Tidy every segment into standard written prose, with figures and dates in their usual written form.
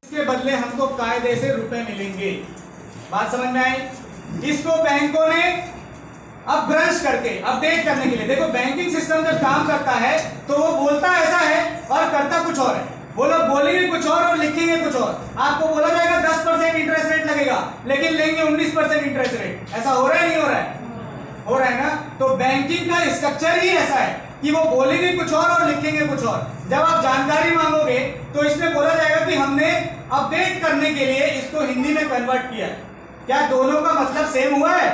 इसके बदले हमको कायदे से रुपए मिलेंगे। बात समझ में आई? इसको बैंकों ने अब ब्रश करके अपडेट करने के लिए, देखो बैंकिंग सिस्टम जब काम करता है तो वो बोलता ऐसा है और करता कुछ और है। वो लोग बोलेंगे कुछ और लिखेंगे कुछ और। आपको बोला जाएगा 10% इंटरेस्ट रेट लगेगा, लेकिन लेंगे 19% इंटरेस्ट रेट। ऐसा हो रहा है नहीं हो रहा है? हो रहा है ना। तो बैंकिंग का स्ट्रक्चर ही ऐसा है कि वो बोलेंगे कुछ और लिखेंगे कुछ और। जब आप जानकारी मांगोगे तो इसमें बोला जाएगा कि हमने अपडेट करने के लिए इसको हिंदी में कन्वर्ट किया। क्या दोनों का मतलब सेम हुआ है?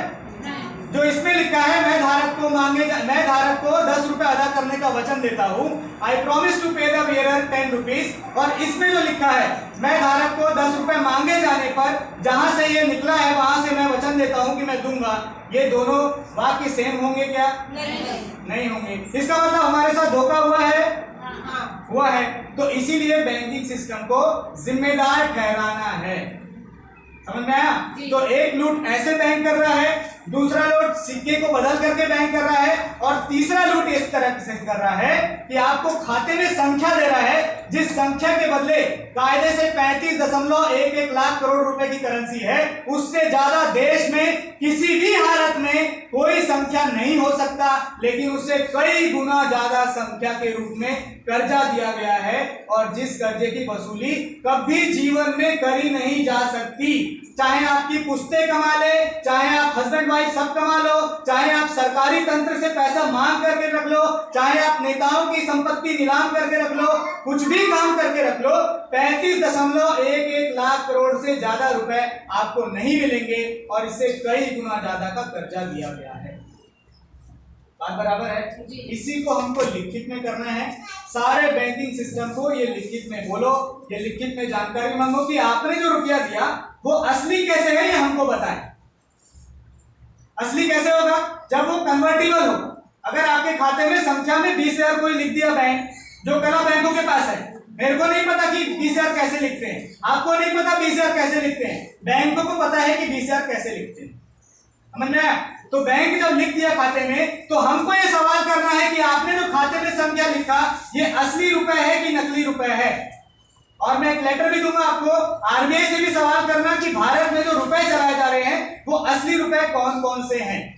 जो इसमें लिखा है मैं धारक को 10 रुपए अदा करने का वचन देता हूं, आई प्रॉमिस टू पे द बियरर 10 रुपीज, और इसमें जो लिखा है मैं धारक को 10 रुपए मांगे जाने पर जहां से ये निकला है वहां से मैं वचन देता हूं कि मैं दूंगा, ये दोनों वाक्य सेम होंगे क्या? नहीं होंगे। इसका मतलब हमारे साथ धोखा हुआ है? हुआ है। तो इसीलिए बैंकिंग सिस्टम को जिम्मेदार ठहराना है। समझ में आया? तो एक लूट ऐसे बैंक कर रहा है, दूसरा लूट सिक्के को बदल करके बैंक कर रहा है, और तीसरा लूट इस तरह से कर रहा है कि आपको खाते में संख्या दे रहा है, जिस संख्या के बदले कायदे से 35.11 लाख करोड़ रुपए की करेंसी है, उससे ज्यादा देश में किसी भी हालत में कोई संख्या नहीं हो सकता, लेकिन उससे कई गुना ज्यादा संख्या के रूप में कर्जा दिया गया है, और जिस कर्जे की वसूली कभी जीवन में करी नहीं जा सकती। चाहे आपकी पुश्ते कमा ले, चाहे आप हस्बैंड वाइफ सब कमा लो, चाहे आप सरकारी तंत्र से पैसा मांग करके रख लो, चाहे आप नेताओं की संपत्ति नीलाम करके रख लो, कुछ भी काम करके रख लो, 35.11 लाख करोड़ से ज्यादा रुपए आपको नहीं मिलेंगे, और इससे कई गुना ज्यादा का कर्जा दिया गया है। बात बराबर है? इसी को हमको लिखित में करना है। सारे बैंकिंग सिस्टम को ये लिखित में बोलो, ये लिखित में जानकारी मांगो कि आपने जो रुपया दिया वो असली कैसे है, ये हमको बताएं। असली कैसे होगा? जब वो कन्वर्टिबल हो। अगर आपके खाते में संख्या में 20,000 कोई लिख दिया बैंक, जो कला बैंकों के पास है, मेरे को नहीं पता कि 20,000 कैसे लिखते हैं, आपको नहीं पता 20,000 कैसे लिखते हैं, बैंकों को पता है कि 20,000 कैसे लिखते हैं। समझ में आया? तो बैंक जब लिख दिया खाते में, तो हमको ये सवाल करना है कि आपने जो खाते में संख्या लिखा ये असली रुपए है कि नकली रुपए है। और मैं एक लेटर भी दूंगा आपको, आरबीआई से भी सवाल करना कि भारत में जो रुपए चलाए जा रहे हैं वो असली रुपए कौन कौन से हैं।